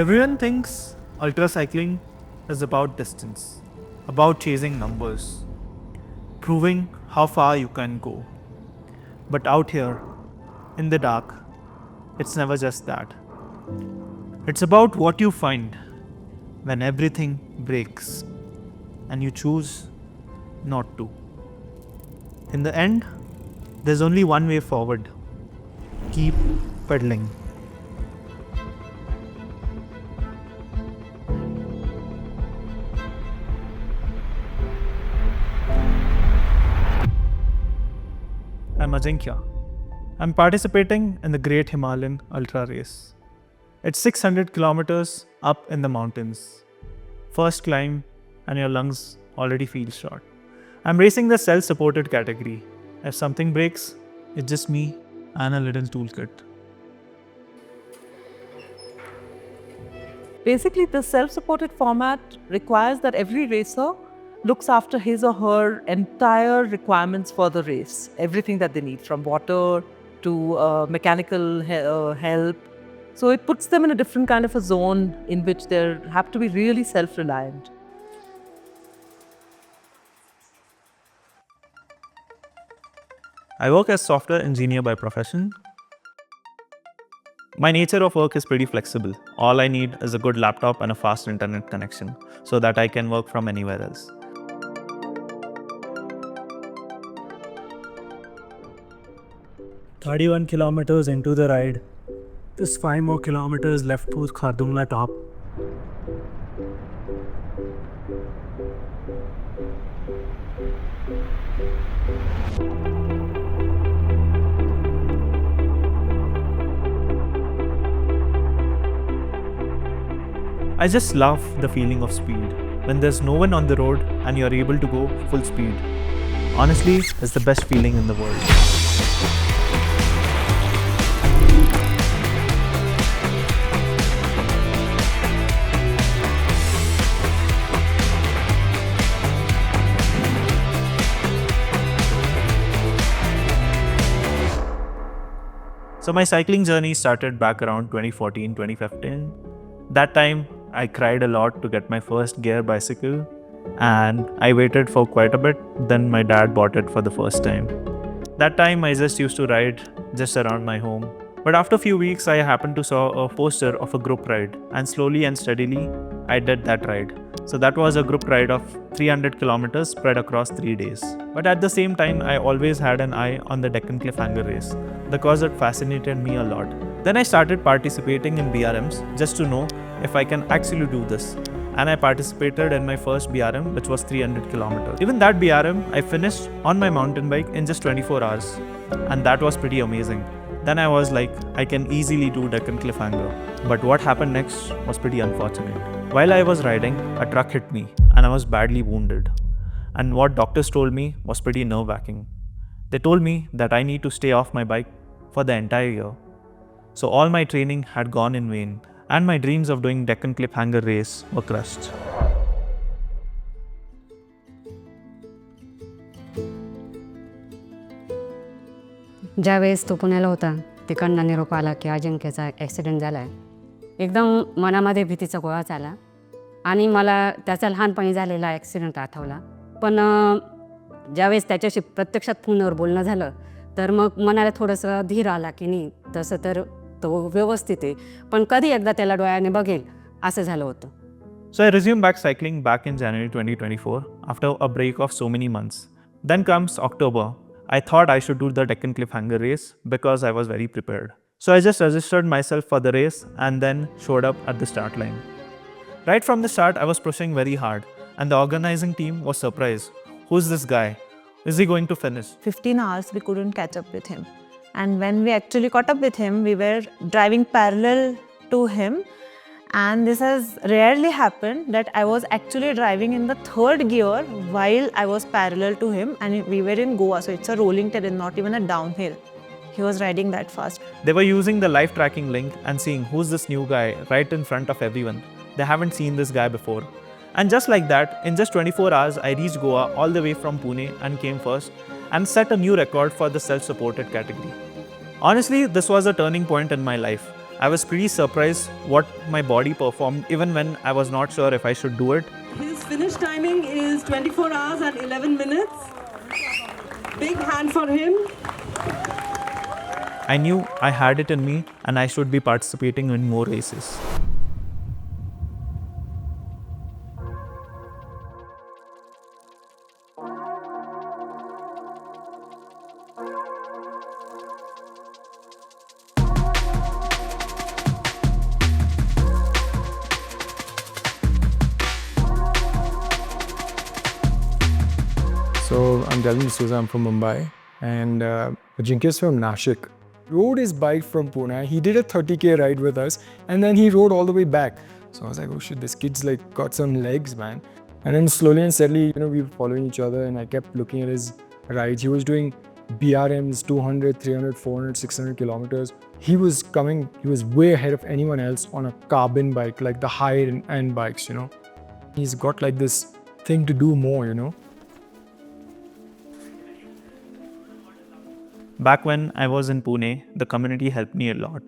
Everyone thinks ultra cycling is about distance, about chasing numbers, proving how far you can go. But out here, in the dark, it's never just that. It's about what you find when everything breaks and you choose not to. In the end, there's only one way forward. Keep pedaling. I'm Ajinkya. I'm participating in the Great Himalayan Ultra Race. It's 600 kilometers up in the mountains. First climb, and your lungs already feel short. I'm racing the self-supported category. If something breaks, it's just me and a little toolkit. Basically, the self-supported format requires that every racer looks after his or her entire requirements for the race. Everything that they need, from water to mechanical help. So it puts them in a different kind of a zone in which they have to be really self-reliant. I work as software engineer by profession. My nature of work is pretty flexible. All I need is a good laptop and a fast internet connection so that I can work from anywhere else. "31 kilometers into the ride. Just 5 more kilometers left to Khardungla top." I just love the feeling of speed. When there's no one on the road and you're able to go full speed. Honestly, it's the best feeling in the world. So my cycling journey started back around 2014, 2015. That time, I cried a lot to get my first gear bicycle, and I waited for quite a bit. Then my dad bought it for the first time. That time, I just used to ride just around my home. But after a few weeks, I happened to saw a poster of a group ride, and slowly and steadily, I did that ride. So that was a group ride of 300 kilometers spread across 3 days. But at the same time, I always had an eye on the Deccan Cliffhanger race because it fascinated me a lot. Then I started participating in BRMs just to know if I can actually do this. And I participated in my first BRM, which was 300 kilometers. Even that BRM, I finished on my mountain bike in just 24 hours. And that was pretty amazing. Then I was like, I can easily do Deccan Cliffhanger. But what happened next was pretty unfortunate. While I was riding, a truck hit me and I was badly wounded. And what doctors told me was pretty nerve-wracking. They told me that I need to stay off my bike for the entire year. So all my training had gone in vain, and my dreams of doing Deccan Cliffhanger race were crushed. ज्यावेळेस तो पुण्याला होता तिकडनं निरोप आला की अजिंक्यचा accident झाला आहे. एकदम मनामध्ये भीतीचा गोळाच आला आणि मला त्याचा लहानपणी झालेला ॲक्सिडेंट आठवला. पण ज्यावेळेस त्याच्याशी प्रत्यक्षात फोनवर बोलणं झालं तर मग मनाला थोडंसं धीर आला की नाही, तसं तर तो व्यवस्थित आहे, पण कधी एकदा त्याला डोळ्याने बघेल असं झालं होतं. So I resumed back cycling back in January 2024 after a break of so many months. Then comes October. I thought I should do the Deccan Cliffhanger race because I was very prepared. So I just registered myself for the race and then showed up at the start line. Right from the start, I was pushing very hard and the organizing team was surprised. Who's this guy? Is he going to finish? 15 hours we couldn't catch up with him. And when we actually caught up with him, we were driving parallel to him. And this has rarely happened that I was actually driving in the third gear while I was parallel to him, and we were in Goa, so it's a rolling terrain, not even a downhill. He was riding that fast. They were using the live tracking link and seeing who's this new guy right in front of everyone. They haven't seen this guy before. And just like that, in just 24 hours, I reached Goa all the way from Pune and came first and set a new record for the self-supported category. Honestly, this was a turning point in my life. I was pretty surprised what my body performed even when I was not sure if I should do it. His finish timing is 24 hours and 11 minutes. Big hand for him. I knew I had it in me and I should be participating in more races. So I'm Delvin D'Souza, I'm from Mumbai, and Ajinkya's from Nashik. Rode his bike from Pune. He did a 30k ride with us, and then he rode all the way back. So I was like, oh shit, this kid's like got some legs, man. And then slowly and steadily, we were following each other, and I kept looking at his rides. He was doing BRMs, 200, 300, 400, 600 kilometers. He was way ahead of anyone else on a carbon bike, like the high-end bikes, He's got like this thing to do more, Back when I was in Pune, the community helped me a lot.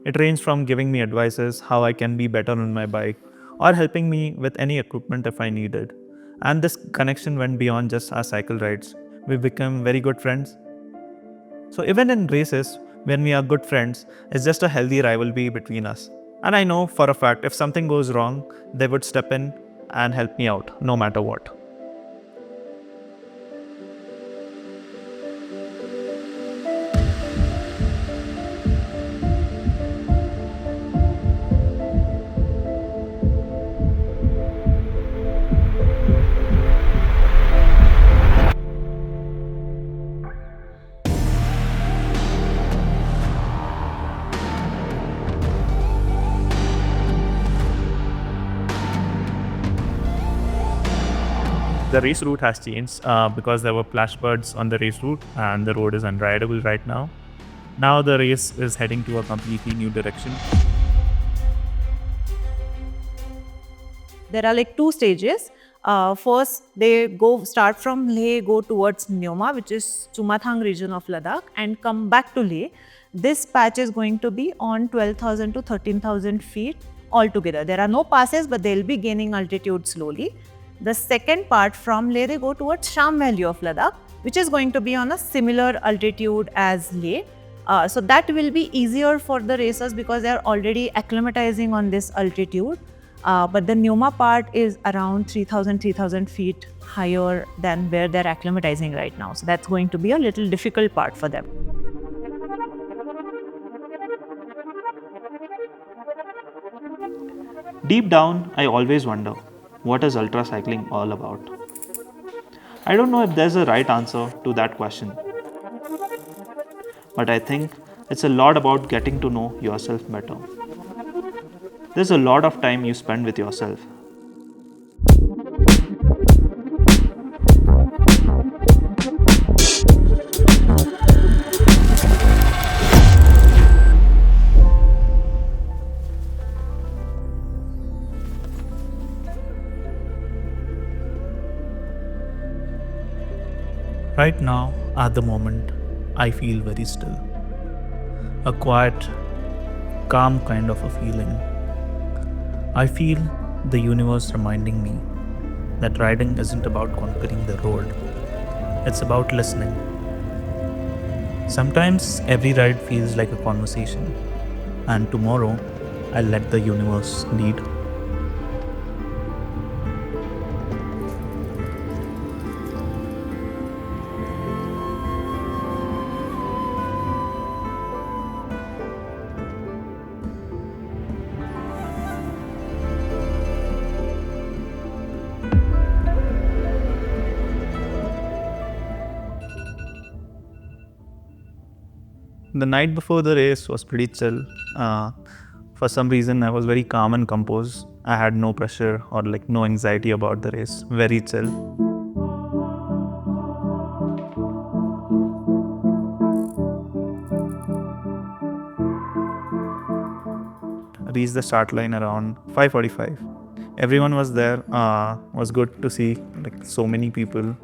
It ranged from giving me advices how I can be better on my bike or helping me with any equipment if I needed. And this connection went beyond just our cycle rides. We became very good friends. So even in races, when we are good friends, it's just a healthy rivalry between us. And I know for a fact if something goes wrong, they would step in and help me out no matter what. The race route has changed because there were flash floods on the race route and the road is unrideable right now. Now the race is heading to a completely new direction. There are like two stages. First, they start from Leh, go towards Nyoma, which is Chumathang region of Ladakh, and come back to Leh. This patch is going to be on 12,000 to 13,000 feet altogether. There are no passes, but they'll be gaining altitude slowly. The second part from Leh, they go towards Sham Valley of Ladakh, which is going to be on a similar altitude as Leh. So that will be easier for the racers because they are already acclimatizing on this altitude. But the Nyoma part is around 3,000 feet higher than where they're acclimatizing right now. So that's going to be a little difficult part for them. Deep down, I always wonder, what is ultra cycling all about? I don't know if there's a right answer to that question. But I think it's a lot about getting to know yourself better. There's a lot of time you spend with yourself. Right now, at the moment, I feel very still. A quiet, calm kind of a feeling. I feel the universe reminding me that riding isn't about conquering the road. It's about listening. Sometimes every ride feels like a conversation, and tomorrow I'll let the universe lead. The night before the race was pretty chill. For some reason, I was very calm and composed. I had no pressure or no anxiety about the race. Very chill. Reached the start line around 5:45. Everyone was there. Was good to see so many people.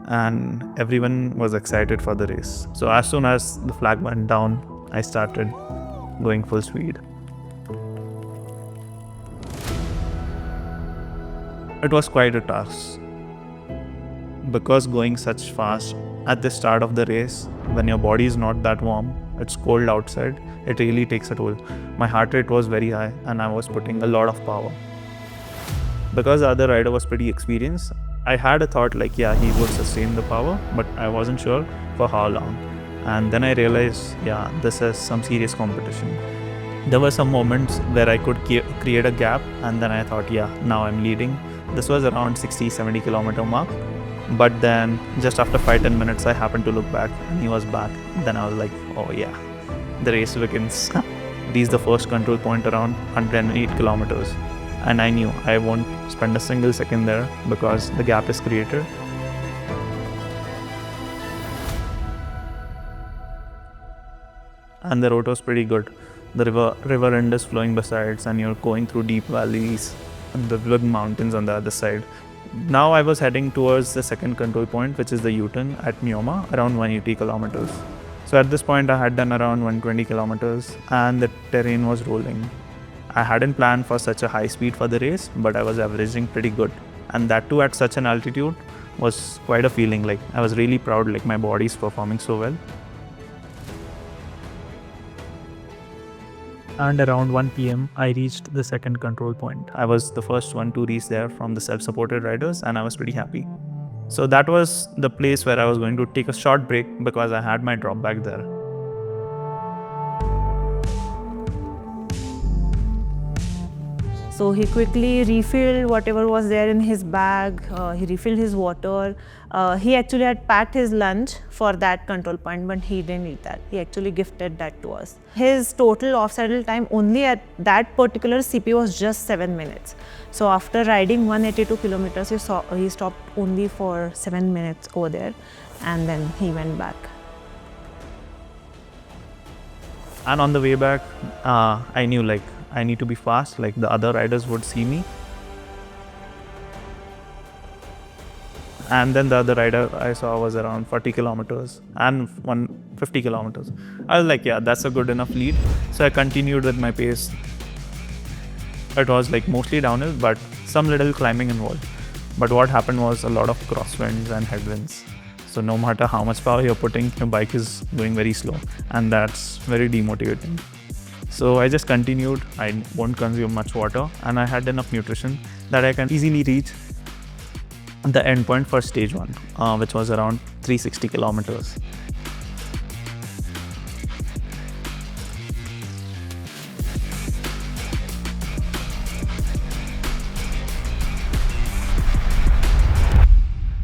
And everyone was excited for the race. So as soon as the flag went down, I started going full speed. It was quite a task because going such fast at the start of the race, when your body is not that warm, it's cold outside, it really takes a toll. My heart rate was very high and I was putting a lot of power. Because the other rider was pretty experienced, I had a thought like, yeah, he would sustain the power, but I wasn't sure for how long. And then I realized, yeah, this is some serious competition. There were some moments where I could create a gap, and then I thought, yeah, now I'm leading. This was around 60-70 kilometer mark. But then just after 5-10 minutes, I happened to look back and he was back. Then I was like, oh yeah, the race begins. Reached the first control point around 108 kilometers. And I knew I won't spend a single second there because the gap is created. And the road was pretty good. The river end is flowing besides, and you're going through deep valleys and the big mountains on the other side. Now I was heading towards the second control point, which is the U-turn at Myoma, around 180 kilometers. So at this point I had done around 120 kilometers and the terrain was rolling. I hadn't planned for such a high speed for the race, but I was averaging pretty good. And that too at such an altitude was quite a feeling. Like I was really proud, like my body's performing so well. And around 1 p.m. I reached the second control point. I was the first one to reach there from the self-supported riders and I was pretty happy. So that was the place where I was going to take a short break because I had my drop bag there. So he quickly refilled whatever was there in his bag, he refilled his water. He actually had packed his lunch for that control point, but he didn't eat that. He actually gifted that to us. His total off-saddle time only at that particular CP was just 7 minutes. So after riding 182 kilometers, he stopped only for 7 minutes over there and then he went back. And on the way back, I knew like I need to be fast, like the other riders would see me. And then the other rider I saw was around 40 kilometers and 150 kilometers. I was like, yeah, that's a good enough lead. So I continued with my pace. It was like mostly downhill, but some little climbing involved. But what happened was a lot of crosswinds and headwinds. So no matter how much power you're putting, your bike is going very slow. And that's very demotivating. So I just continued. I won't consume much water and I had enough nutrition that I can easily reach the endpoint for stage 1, which was around 360 kilometers.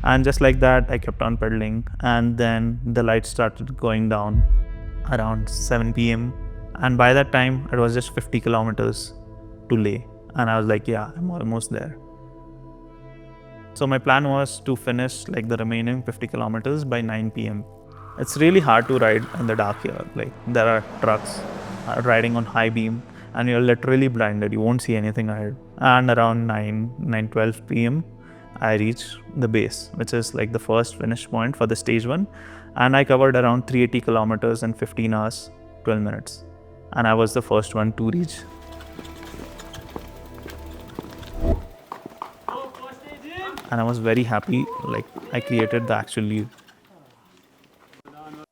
And just like that, I kept on pedaling and then the lights started going down around 7 p.m. And by that time, it was just 50 kilometers to Leh. And I was like, yeah, I'm almost there. So my plan was to finish like the remaining 50 kilometers by 9 p.m. It's really hard to ride in the dark here. Like there are trucks riding on high beam and you're literally blinded. You won't see anything ahead. And around 9:12 p.m. I reached the base, which is like the first finish point for the stage 1. And I covered around 380 kilometers in 15 hours, 12 minutes. And I was the first one to reach. And I was very happy, like I created the actual lead.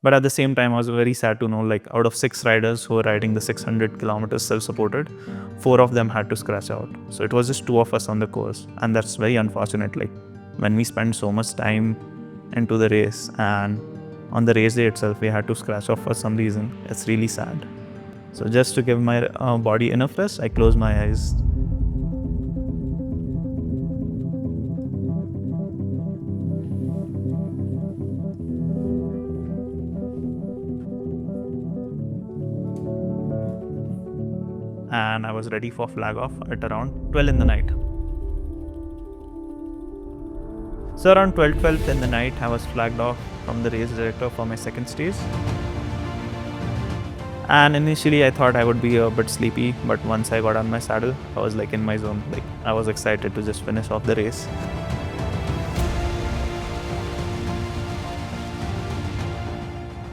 But at the same time, I was very sad to know, like out of 6 riders who were riding the 600 kilometers self-supported, 4 of them had to scratch out. So it was just 2 of us on the course. And that's very unfortunate. Like when we spend so much time into the race and on the race day itself, we had to scratch off for some reason. It's really sad. So just to give my body enough rest, I closed my eyes. And I was ready for flag off at around 12 in the night. So around 12 in the night, I was flagged off from the race director for my second stage. And initially I thought I would be a bit sleepy, but once I got on my saddle, I was like in my zone. Like I was excited to just finish off the race.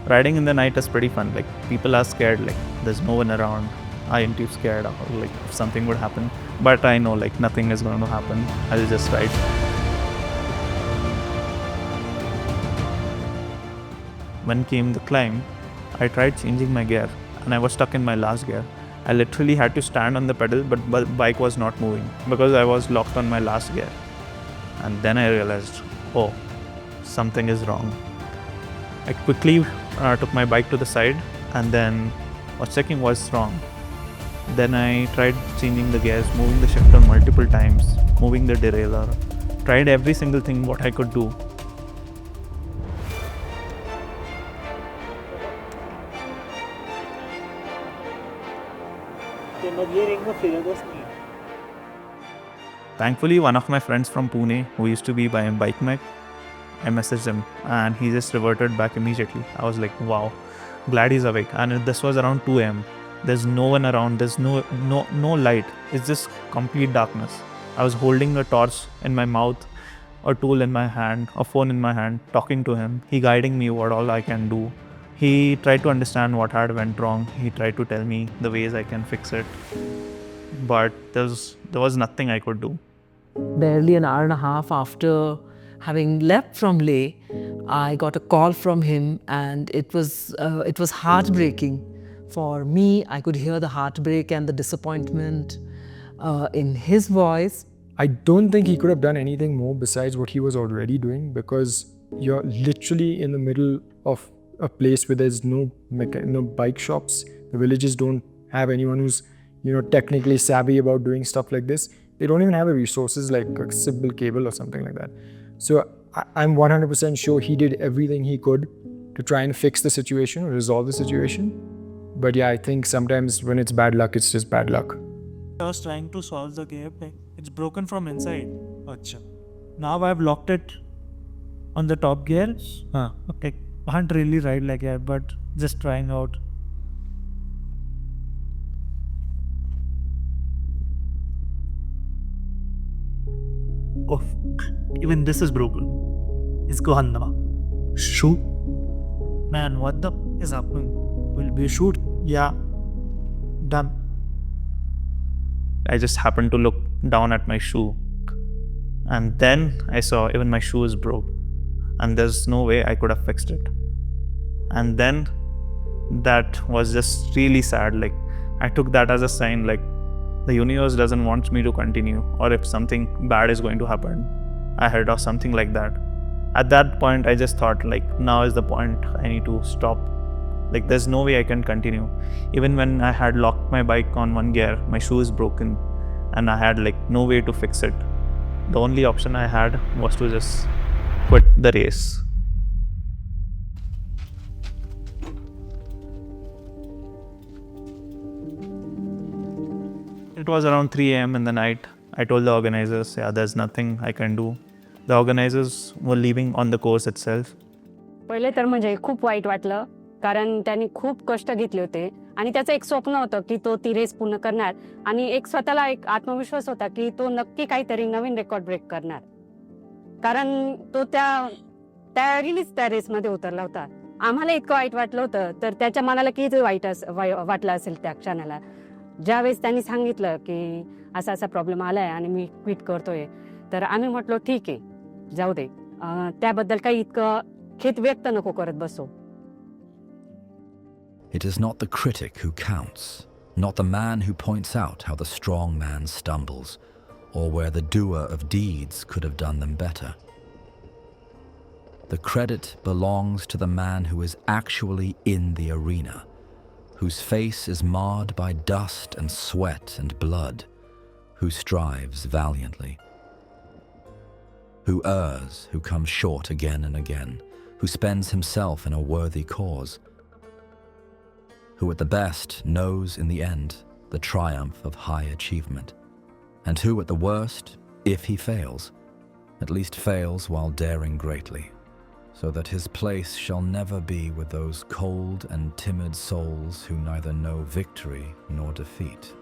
Riding in the night is pretty fun. Like people are scared, like there's no one around. I ain't too scared or like if something would happen. But I know like nothing is going to happen. I'll just ride. When came the climb, I tried changing my gear and I was stuck in my last gear. I literally had to stand on the pedal, but the bike was not moving because I was locked on my last gear. And then I realized, oh, something is wrong. I quickly took my bike to the side and then was checking what's wrong. Then I tried changing the gears, moving the shifter multiple times, moving the derailleur, tried every single thing what I could do. Thankfully, one of my friends from Pune, who used to be by bike mech, I messaged him and he just reverted back immediately. I was like, wow, glad he's awake. And this was around 2 a.m. There's no one around, there's no light. It's just complete darkness. I was holding a torch in my mouth, a tool in my hand, a phone in my hand, talking to him. He guiding me what all I can do. He tried to understand what had went wrong. He tried to tell me the ways I can fix it. But there was nothing I could do. Barely an hour and a half after having left from Leh, I got a call from him, and it was heartbreaking. For me, I could hear the heartbreak and the disappointment in his voice. I don't think he could have done anything more besides what he was already doing, because you're literally in the middle of a place where there's no bike shops. The villages don't have anyone who's technically savvy about doing stuff like this. They don't even have the resources like a simple cable or something like that. So I'm 100% sure he did everything he could to try and fix the situation, resolve the situation. But yeah, I think sometimes when it's bad luck, it's just bad luck. I was trying to solve the gap. It's broken from inside. Achha. Now I've locked it on the top gear. Okay. Can't really ride like that, but just trying out. Oh, even this is broken. Isko handama. Shoot. Man, what the is happening? Will we shoot? Yeah. Done. I just happened to look down at my shoe. And then I saw even my shoe is broke. And there's no way I could have fixed it. And then that was just really sad. Like, I took that as a sign, like, the universe doesn't want me to continue, or if something bad is going to happen ahead or something like that. At that point, I just thought, like, now is the point. I need to stop. Like, there's no way I can continue. Even when I had locked my bike on one gear, my shoe is broken and I had like no way to fix it. The only option I had was to just quit the race. It was around 3 a.m. in the night. I told the organizers, yeah, there's nothing I can do. The organizers were leaving on the course itself. पहिले तर म्हणजे खूप white वाटलं, कारण त्यांनी खूप कष्ट घेतले होते आणि त्याचं एक स्वप्न होतं की तो ती रेस पूर्ण करणार आणि एक स्वतःला एक आत्मविश्वास होता की तो नक्की काहीतरी नवीन रेकॉर्ड ब्रेक करणार, कारण तो त्या रिलीज त्या रेसमध्ये उतरला होता. आम्हाला इतकं वाईट वाटलं होतं, तर त्याच्या मनाला किती वाईट वाटलं असेल त्या क्षणाला. ज्यावेळेस त्यांनी सांगितलं की असा असा प्रॉब्लेम आलाय आणि मी क्विट करतोय, तर आम्ही म्हटलो ठीक आहे, जाऊ दे, त्याबद्दल काही इतकं खेद व्यक्त नको करत बसो. It is not the critic who counts, not the man who points out how the strong man stumbles, or where the doer of deeds could have done them better. The credit belongs to the man who is actually in the arena, whose face is marred by dust and sweat and blood, who strives valiantly, who errs, who comes short again and again, who spends himself in a worthy cause, who at the best knows in the end the triumph of high achievement, and who at the worst, if he fails, at least fails while daring greatly, so that his place shall never be with those cold and timid souls who neither know victory nor defeat.